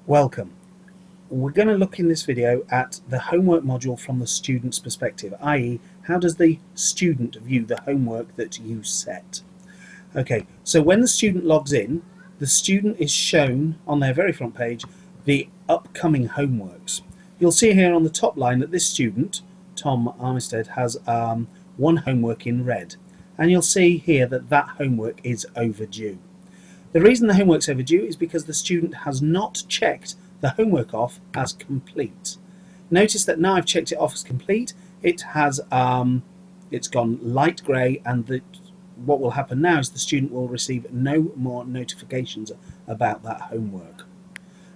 Welcome. We're going to look in this video at the homework module from the student's perspective, i.e. how does the student view the homework that you set. Okay, so when the student logs in, the student is shown on their very front page the upcoming homeworks. You'll see here on the top line that this student, Tom Armistead, has one homework in red, and you'll see here that that homework is overdue. The reason the homework's overdue is because the student has not checked the homework off as complete. Notice that now I've checked it off as complete, it has it's gone light grey, and what will happen now is the student will receive no more notifications about that homework.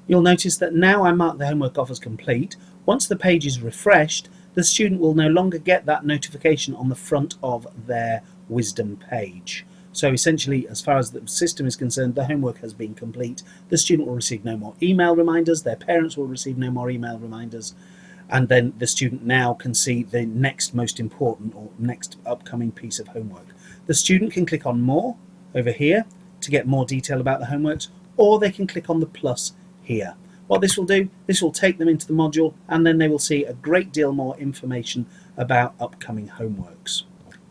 You'll notice that now I mark the homework off as complete. Once the page is refreshed, the student will no longer get that notification on the front of their Wisdom page. So essentially, as far as the system is concerned, the homework has been complete. The student will receive no more email reminders, their parents will receive no more email reminders, and then the student now can see the next most important or next upcoming piece of homework. The student can click on more over here to get more detail about the homeworks, or they can click on the plus here. What this will do, this will take them into the module, and then they will see a great deal more information about upcoming homeworks.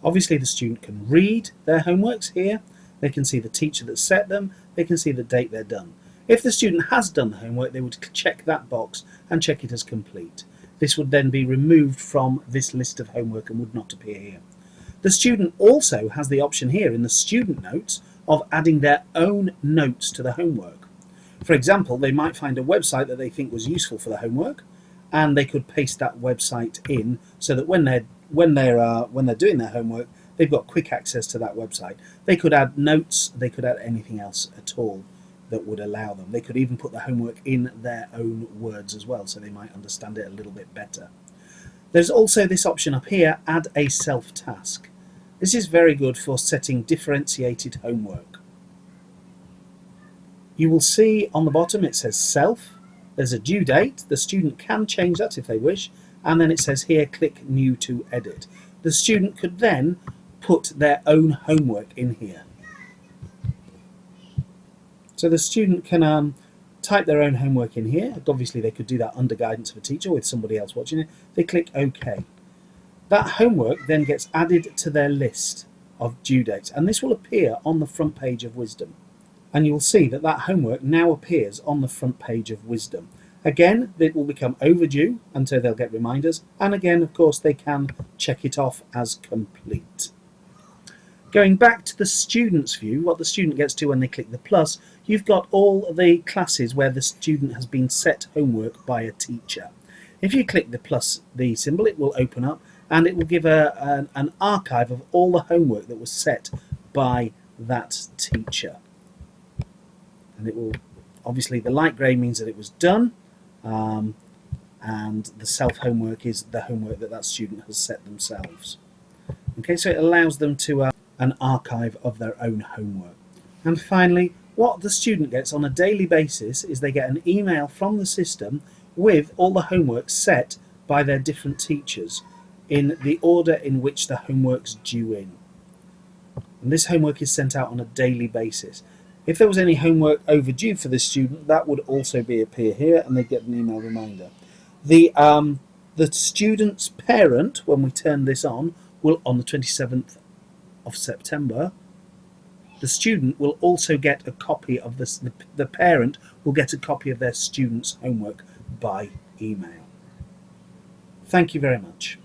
Obviously the student can read their homeworks here, they can see the teacher that set them, they can see the date they're done. If the student has done the homework, they would check that box and check it as complete. This would then be removed from this list of homework and would not appear here. The student also has the option here in the student notes of adding their own notes to the homework. For example, they might find a website that they think was useful for the homework, and they could paste that website in so that when they're doing their homework, they've got quick access to that website. They could add notes, they could add anything else at all that would allow them. They could even put the homework in their own words as well, so they might understand it a little bit better. There's also this option up here, add a self-task. This is very good for setting differentiated homework. You will see on the bottom it says self, there's a due date, the student can change that if they wish, and then it says here click new to edit. The student could then put their own homework in here. So the student can type their own homework in here. Obviously they could do that under guidance of a teacher with somebody else watching it. They click OK. That homework then gets added to their list of due dates, and this will appear on the front page of Wisdom. And you will see that that homework now appears on the front page of Wisdom. Again, it will become overdue until they'll get reminders, and again, of course, they can check it off as complete. Going back to the student's view, what the student gets to when they click the plus, you've got all the classes where the student has been set homework by a teacher. If you click the plus, the symbol, it will open up and it will give an archive of all the homework that was set by that teacher. And it will, obviously the light grey means that it was done, and the self homework is the homework that student has set themselves. Okay, so it allows them to an archive of their own homework. And finally, what the student gets on a daily basis is they get an email from the system with all the homework set by their different teachers in the order in which the homework's due in. And this homework is sent out on a daily basis. If there was any homework overdue for this student, that would also appear here, and they get an email reminder. The student's parent, when we turn this on the 27th of September, the student will also get a copy of this. The parent will get a copy of their student's homework by email. Thank you very much.